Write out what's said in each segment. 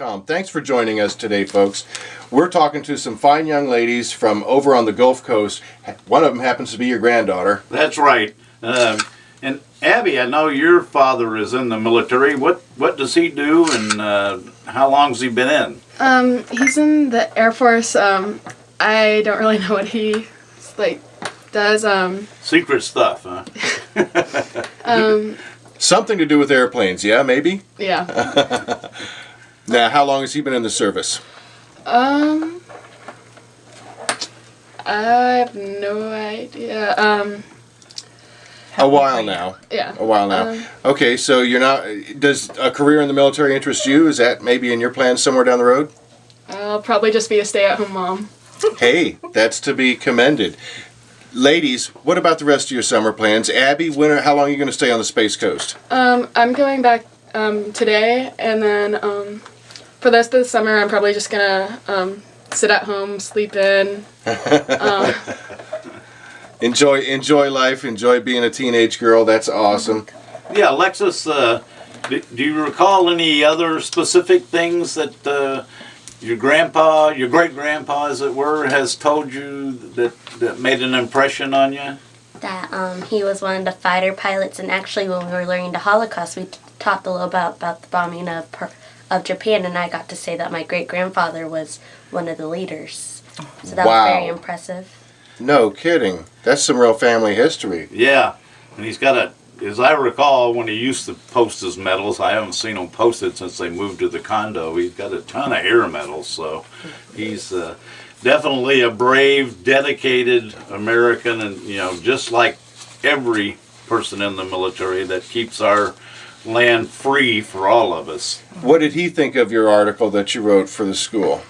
Thanks for joining us today, folks. We're talking to some fine young ladies from over on the Gulf Coast. One of them happens to be your granddaughter. That's right. And Abby, I know your father is in the military. What does he do, and how long's he been in? He's in the Air Force. I don't really know what he does. Secret stuff, huh? Something to do with airplanes, yeah, maybe? Yeah. Now, how long has he been in the service? I have no idea. A while now. Yeah. A while now. Okay, so you're not. Does a career in the military interest you? Is that maybe in your plans somewhere down the road? I'll probably just be a stay-at-home mom. Hey, that's to be commended. Ladies, what about the rest of your summer plans? Abby, how long are you going to stay on the Space Coast? I'm going back today, and then for the rest of the summer, I'm probably just gonna sit at home, sleep in. Enjoy life. Enjoy being a teenage girl. That's awesome. Yeah, Alexis, do you recall any other specific things that your great-grandpa, as it were, has told you that made an impression on you? That he was one of the fighter pilots, and actually when we were learning the Holocaust, we talked a little about the bombing of Japan, and I got to say that my great-grandfather was one of the leaders. So that was very impressive. No kidding. That's some real family history. Yeah, and he's got as I recall, when he used to post his medals, I haven't seen him posted since they moved to the condo. He's got a ton of air medals, so he's definitely a brave, dedicated American, and just like every person in the military that keeps our land free for all of us. What did he think of your article that you wrote for the school?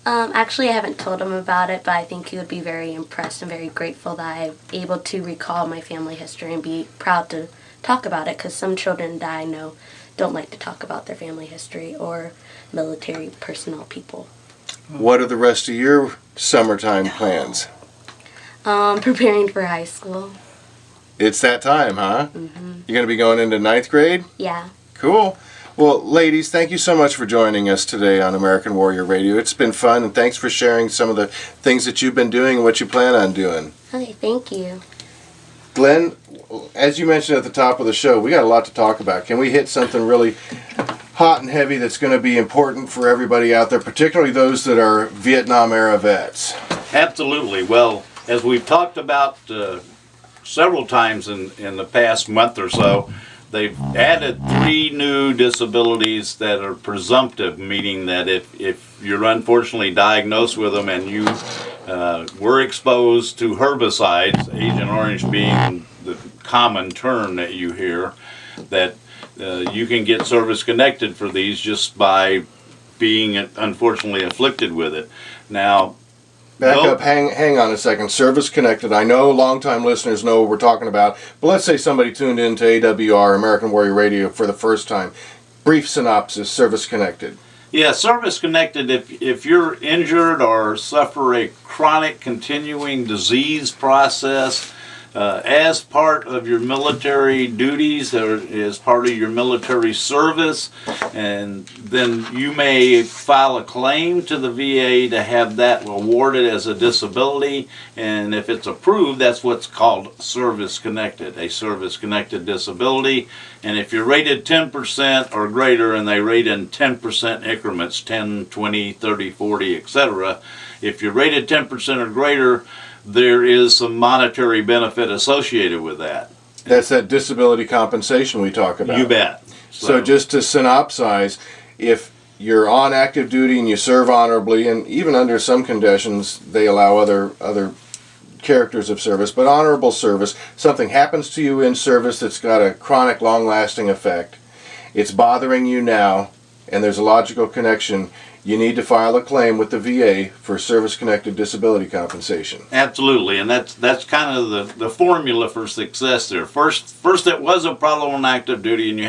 Actually, I haven't told him about it, but I think he would be very impressed and very grateful that I'm able to recall my family history and be proud to talk about it, because some children that I know don't like to talk about their family history or military personnel people. What are the rest of your summertime plans? Preparing for high school. It's that time, huh? Mm-hmm. You're going to be going into 9th grade? Yeah. Cool. Well, ladies, thank you so much for joining us today on American Warrior Radio. It's been fun, and thanks for sharing some of the things that you've been doing and what you plan on doing. Okay, thank you. Glenn, as you mentioned at the top of the show, we got a lot to talk about. Can we hit something really hot and heavy that's going to be important for everybody out there, particularly those that are Vietnam-era vets? Absolutely. Well, as we've talked about several times in the past month or so, they've added 3 new disabilities that are presumptive, meaning that if you're unfortunately diagnosed with them and you were exposed to herbicides, Agent Orange being the common term that you hear, that you can get service-connected for these just by being unfortunately afflicted with it. Now, Back up, hang on a second. Service connected. I know longtime listeners know what we're talking about, but let's say somebody tuned in to AWR, American Warrior Radio, for the first time. Brief synopsis, service connected. Yeah, service connected, if you're injured or suffer a chronic continuing disease process as part of your military duties or as part of your military service, and then you may file a claim to the VA to have that awarded as a disability, and if it's approved, that's what's called service-connected, a service-connected disability. And if you're rated 10% or greater, and they rate in 10% increments, 10, 20, 30, 40, etc., if you're rated 10% or greater, there is some monetary benefit associated with that. That's that disability compensation we talk about. You bet. So just to synopsize, if you're on active duty and you serve honorably, and even under some conditions they allow other characters of service, but honorable service, something happens to you in service that's got a chronic, long-lasting effect, it's bothering you now, and there's a logical connection, you need to file a claim with the VA for service-connected disability compensation. Absolutely, and that's kind of the formula for success there. First it was a problem on active duty, and you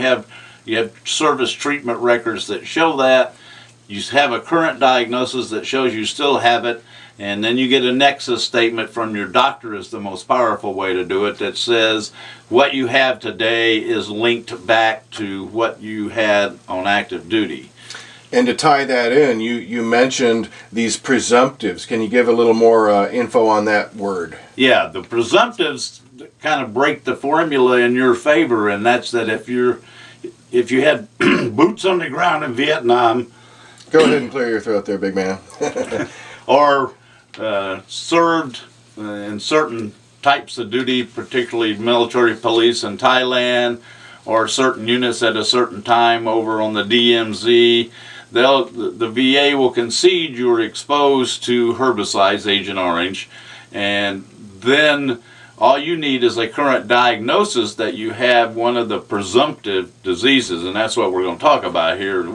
have service treatment records that show that. You have a current diagnosis that shows you still have it, and then you get a nexus statement from your doctor is the most powerful way to do it, that says what you have today is linked back to what you had on active duty. And to tie that in, you mentioned these presumptives. Can you give a little more info on that word? Yeah, the presumptives kind of break the formula in your favor, and that's that if you had boots on the ground in Vietnam, Go ahead and clear your throat there, big man. or served in certain types of duty, particularly military police in Thailand, or certain units at a certain time over on the DMZ, the VA will concede you were exposed to herbicides, Agent Orange, and then all you need is a current diagnosis that you have one of the presumptive diseases, and that's what we're going to talk about here.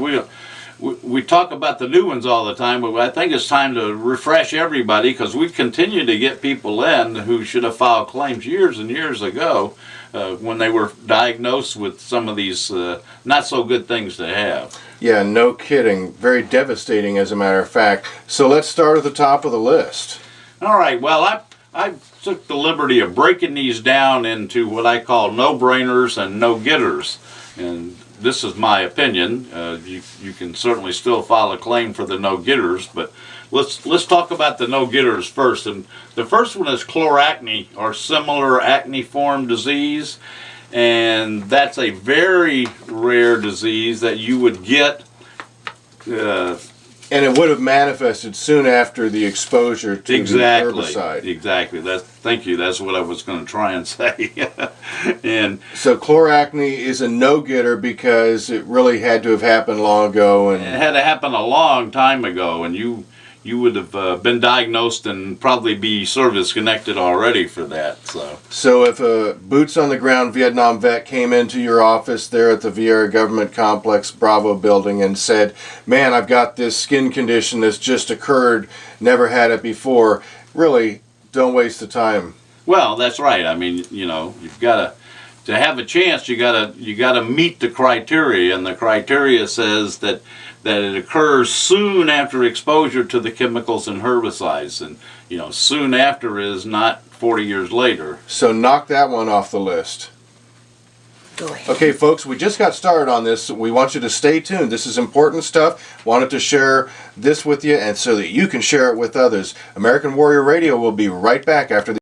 We talk about the new ones all the time, but I think it's time to refresh everybody, because we continue to get people in who should have filed claims years and years ago when they were diagnosed with some of these not so good things to have. Yeah, no kidding. Very devastating, as a matter of fact. So let's start at the top of the list. All right, well, I took the liberty of breaking these down into what I call no-brainers and no-getters. And this is my opinion. You can certainly still file a claim for the no-getters, but let's talk about the no-getters first. And the first one is chloracne, or similar acneiform disease. And that's a very rare disease that you would get. And it would have manifested soon after the exposure to the herbicide. Exactly. Thank you. That's what I was going to try and say. And so chloracne is a no-getter because it really had to have happened long ago. And it had to happen a long time ago, and you would have been diagnosed and probably be service-connected already for that. So if a boots-on-the-ground Vietnam vet came into your office there at the Vieira Government Complex Bravo building and said, man, I've got this skin condition that's just occurred, never had it before, really, don't waste the time. Well, that's right. I mean, you've got to have a chance, you gotta meet the criteria, and the criteria says that it occurs soon after exposure to the chemicals and herbicides, and soon after is not 40 years later. So knock that one off the list. Okay, folks, we just got started on this. We want you to stay tuned. This is important stuff. Wanted to share this with you, and so that you can share it with others. American Warrior Radio will be right back after the